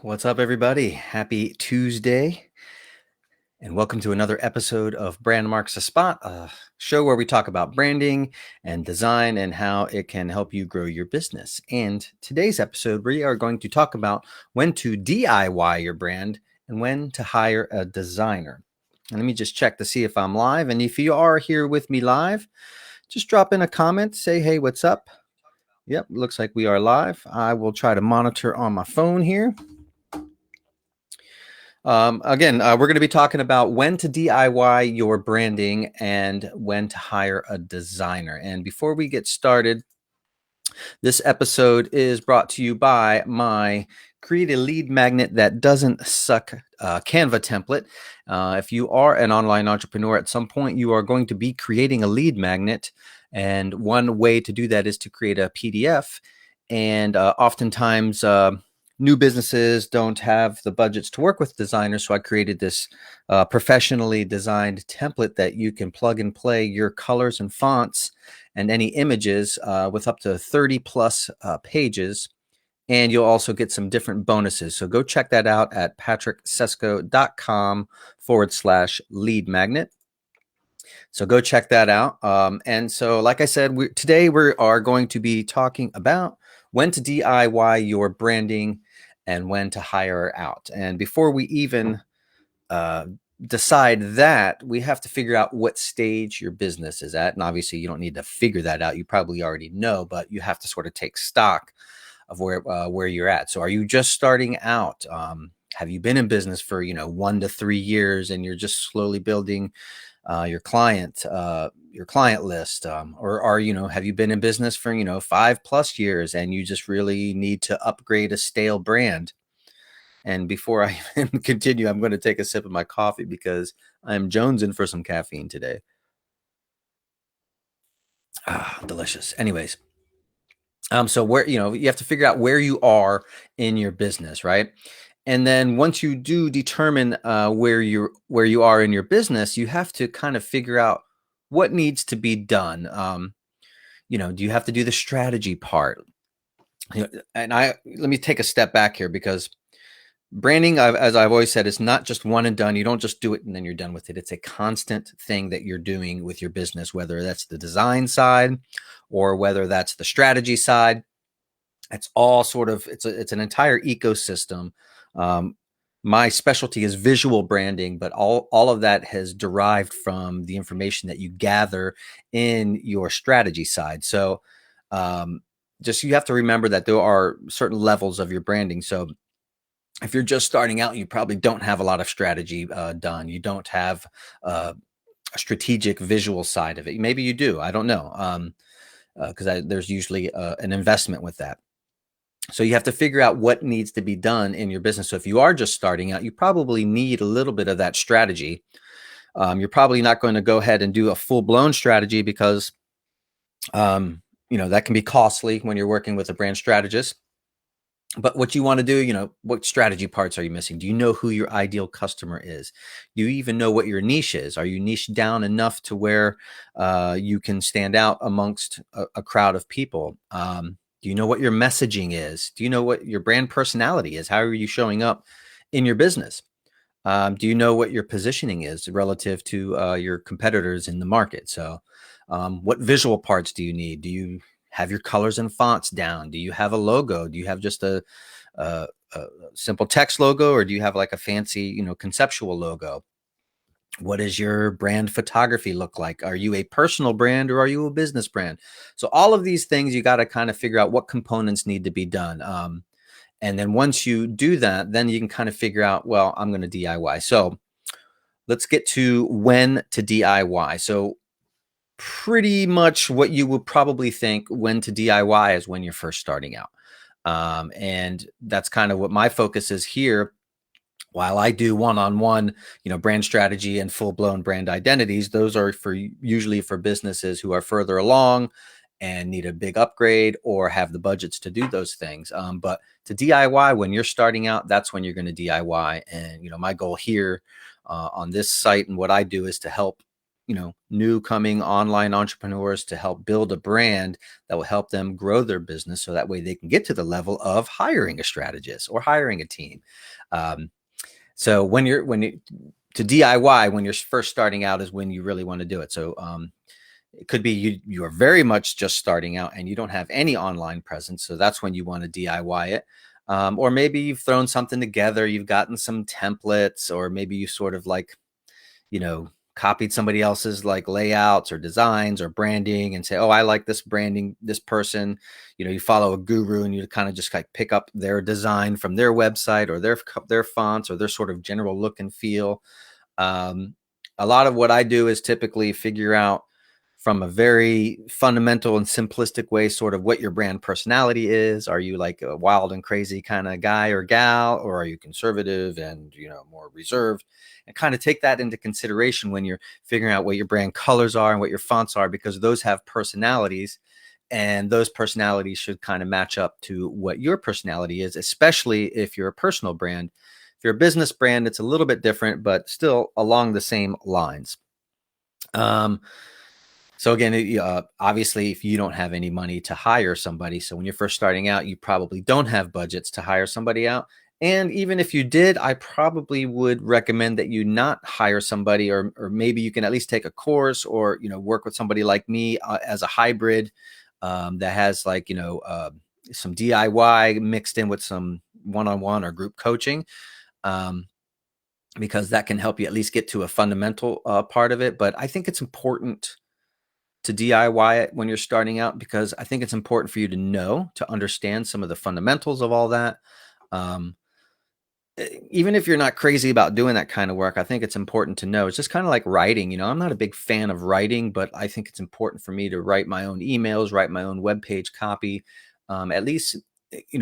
What's up, everybody? Happy Tuesday, and welcome to another episode of Brand Marks a Spot, a show where we talk about branding and design and how it can help you grow your business. And today's episode, we are going to talk about when to DIY your brand and when to hire a designer. And let me just check to see if I'm live. And if you are here with me live, just drop in a comment, say, hey, what's up? Yep, looks like we are live. I will try to monitor on my phone here. We're going to be talking about when to DIY your branding and when to hire a designer. And before we get started, this episode is brought to you by my Create a Lead Magnet That Doesn't Suck Canva template. If you are an online entrepreneur, at some point you are going to be creating a lead magnet. And one way to do that is to create a PDF. And oftentimes, new businesses don't have the budgets to work with designers. So I created this professionally designed template that you can plug and play your colors and fonts and any images with up to 30 plus pages. And you'll also get some different bonuses. So go check that out at patricksesko.com/lead magnet. So go check that out. And so, like I said, today we are going to be talking about when to DIY your branding and when to hire out. And before we even decide that, we have to figure out what stage your business is at. And obviously, you don't need to figure that out. You probably already know, but you have to sort of take stock of where you're at. So, are you just starting out? Have you been in business for 1 to 3 years, and you're just slowly building your client list, or have you been in business for 5+ years and you just really need to upgrade a stale brand? And before I even continue, I'm going to take a sip of my coffee because I'm jonesing for some caffeine today. Delicious. Anyways, so where you have to figure out where you are in your business, right? And then once you do determine where you are in your business, you have to kind of figure out what needs to be done. Do you have to do the strategy part? And let me take a step back here, because branding, as I've always said, is not just one and done. You don't just do it and then you're done with it. It's a constant thing that you're doing with your business, whether that's the design side or whether that's the strategy side. It's all sort of, it's an entire ecosystem. My specialty is visual branding, but all of that has derived from the information that you gather in your strategy side. So just you have to remember that there are certain levels of your branding. So if you're just starting out, you probably don't have a lot of strategy done. You don't have a strategic visual side of it. Maybe you do. I don't know, because there's usually an investment with that. So you have to figure out what needs to be done in your business. So if you are just starting out, you probably need a little bit of that strategy. You're probably not going to go ahead and do a full-blown strategy because, that can be costly when you're working with a brand strategist. But what you want to do, what strategy parts are you missing? Do you know who your ideal customer is? Do you even know what your niche is? Are you niched down enough to where you can stand out amongst a crowd of people? Do you know what your messaging is? Do you know what your brand personality is? How are you showing up in your business? Do you know what your positioning is relative to your competitors in the market? So what visual parts do you need? Do you have your colors and fonts down? Do you have a logo? Do you have just a simple text logo, or do you have like a fancy, conceptual logo? What does your brand photography look like? Are you a personal brand or are you a business brand? So all of these things, you got to kind of figure out what components need to be done. And then once you do that, then you can kind of figure out, well, I'm going to DIY. So let's get to when to DIY. So pretty much what you would probably think when to DIY is when you're first starting out. And that's kind of what my focus is here. While I do one-on-one, brand strategy and full-blown brand identities, those are usually for businesses who are further along and need a big upgrade or have the budgets to do those things. But to DIY, when you're starting out, that's when you're going to DIY. And, my goal here on this site and what I do is to help, new coming online entrepreneurs to help build a brand that will help them grow their business, so that way they can get to the level of hiring a strategist or hiring a team. So to DIY, when you're first starting out, is when you really want to do it. So it could be you are very much just starting out and you don't have any online presence, so that's when you want to DIY it. Or maybe you've thrown something together, you've gotten some templates, or maybe you sort of like, copied somebody else's like layouts or designs or branding and say, oh, I like this branding, this person. You follow a guru and you kind of just like pick up their design from their website or their fonts or their sort of general look and feel. A lot of what I do is typically figure out from a very fundamental and simplistic way, sort of what your brand personality is. Are you like a wild and crazy kind of guy or gal, or are you conservative and, more reserved? And kind of take that into consideration when you're figuring out what your brand colors are and what your fonts are, because those have personalities, and those personalities should kind of match up to what your personality is, especially if you're a personal brand. If you're a business brand, it's a little bit different, but still along the same lines. So again, obviously, if you don't have any money to hire somebody, so when you're first starting out, you probably don't have budgets to hire somebody out. And even if you did, I probably would recommend that you not hire somebody, or maybe you can at least take a course, or work with somebody like me as a hybrid that has like some DIY mixed in with some one-on-one or group coaching. Because that can help you at least get to a fundamental part of it. But I think it's important to DIY it when you're starting out, because I think it's important for you to understand some of the fundamentals of all that. Even if you're not crazy about doing that kind of work, I think it's important to know. It's just kind of like writing. I'm not a big fan of writing, but I think it's important for me to write my own emails, write my own webpage copy, at least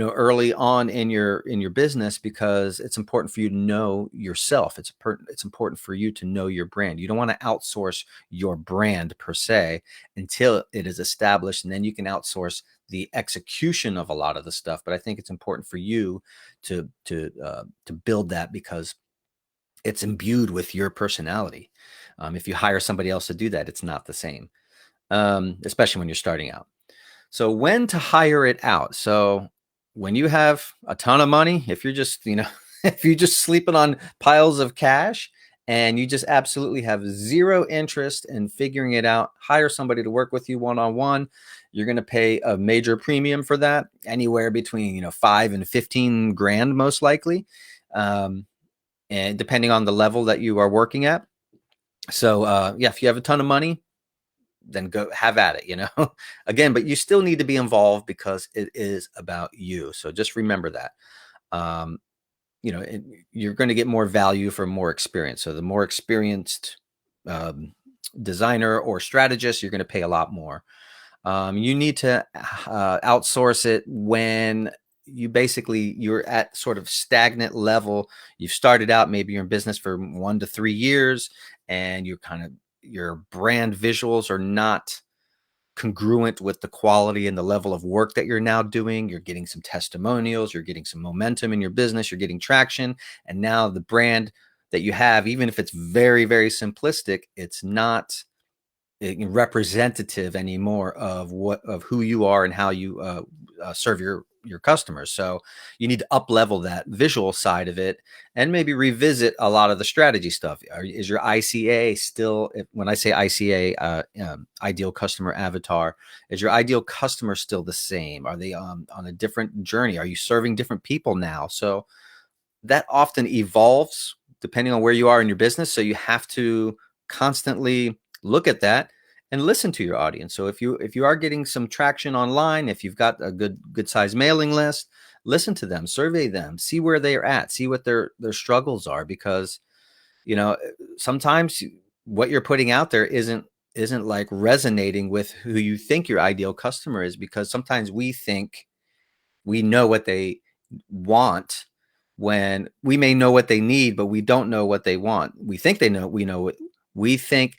early on in your business, because it's important for you to know yourself. It's important for you to know your brand. You don't want to outsource your brand per se until it is established, and then you can outsource the execution of a lot of the stuff. But I think it's important for you to build that, because it's imbued with your personality. If you hire somebody else to do that, it's not the same, especially when you're starting out. So when to hire it out? So when you have a ton of money, if you're just, if you're just sleeping on piles of cash and you just absolutely have zero interest in figuring it out, hire somebody to work with you one-on-one. You're going to pay a major premium for that, anywhere between, 5 and 15 grand, most likely. And depending on the level that you are working at. So if you have a ton of money, then go have at it, again, but you still need to be involved because it is about you. So just remember that, you're going to get more value for more experience. So the more experienced designer or strategist, you're going to pay a lot more. You need to outsource it when you're at sort of stagnant level. You've started out, maybe you're in business for 1 to 3 years, and your brand visuals are not congruent with the quality and the level of work that you're now doing. You're getting some testimonials, you're getting some momentum in your business, you're getting traction. And now the brand that you have, even if it's very, very simplistic, it's not representative anymore of who you are and how you serve your customers. So you need to up level that visual side of it, and maybe revisit a lot of the strategy stuff. Is your ICA still, when I say ICA, ideal customer avatar, is your ideal customer still the same? Are they on a different journey? Are you serving different people now? So that often evolves depending on where you are in your business. So you have to constantly look at that and listen to your audience. So if you are getting some traction online, if you've got a good size mailing list, listen to them, survey them, see where they are at, see what their struggles are, because sometimes what you're putting out there isn't like resonating with who you think your ideal customer is, because sometimes we think we know what they want when we may know what they need, but we don't know what they want. We think we think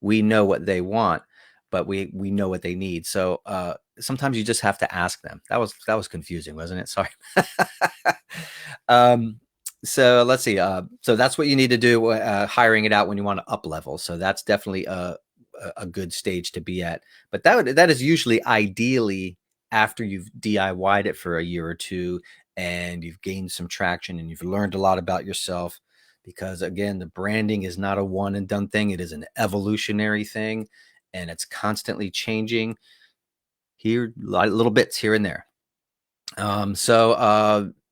we know what they want, but we know what they need. So sometimes you just have to ask them. That was confusing, wasn't it? Sorry. So let's see. So that's what you need to do, hiring it out when you want to up level. So that's definitely a good stage to be at. But that is usually ideally after you've DIY'd it for a year or two and you've gained some traction and you've learned a lot about yourself. Because again, the branding is not a one and done thing. It is an evolutionary thing, and it's constantly changing here, little bits here and there.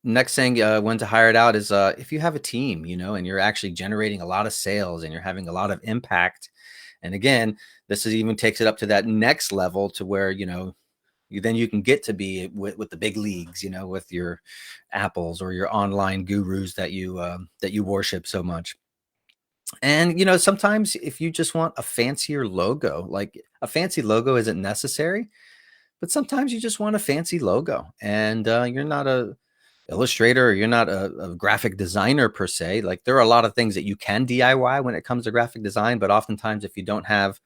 Next thing, when to hire it out is if you have a team, and you're actually generating a lot of sales and you're having a lot of impact. And again, this is even takes it up to that next level to where, you can get to be with the big leagues, with your Apples or your online gurus that you worship so much. And sometimes if you just want a fancier logo, like a fancy logo isn't necessary, but sometimes you just want a fancy logo, and you're not a illustrator, or you're not a graphic designer per se. Like, there are a lot of things that you can DIY when it comes to graphic design, but oftentimes if you don't have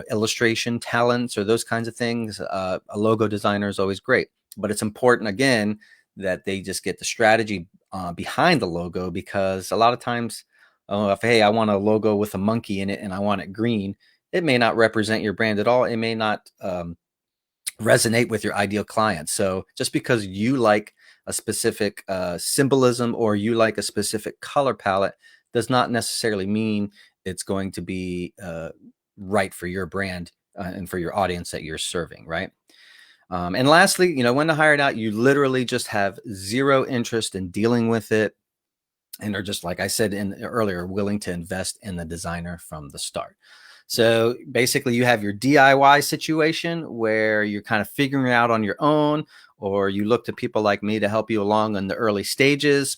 illustration talents or those kinds of things, a logo designer is always great. But it's important, again, that they just get the strategy behind the logo, because a lot of times, if, hey, I want a logo with a monkey in it and I want it green, it may not represent your brand at all. It may not resonate with your ideal client. So just because you like a specific symbolism, or you like a specific color palette, does not necessarily mean it's going to be right for your brand and for your audience that you're serving, right? And lastly, when to hire it out, you literally just have zero interest in dealing with it, and are just, like I said earlier, willing to invest in the designer from the start. So basically, you have your DIY situation where you're kind of figuring it out on your own, or you look to people like me to help you along in the early stages,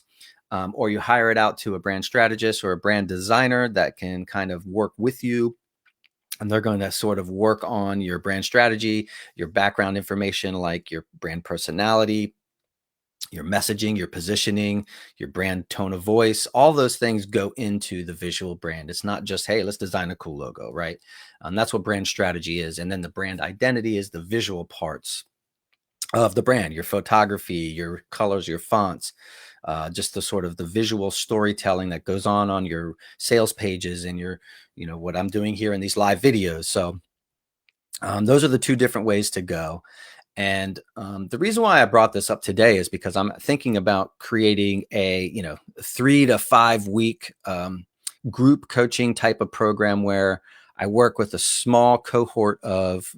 or you hire it out to a brand strategist or a brand designer that can kind of work with you. And they're going to sort of work on your brand strategy, your background information, like your brand personality, your messaging, your positioning, your brand tone of voice. All those things go into the visual brand. It's not just, hey, let's design a cool logo, right? That's what brand strategy is. And then the brand identity is the visual parts of the brand, your photography, your colors, your fonts, just the sort of the visual storytelling that goes on your sales pages and your, what I'm doing here in these live videos. So those are the two different ways to go. And the reason why I brought this up today is because I'm thinking about creating a 3 to 5 week group coaching type of program where I work with a small cohort of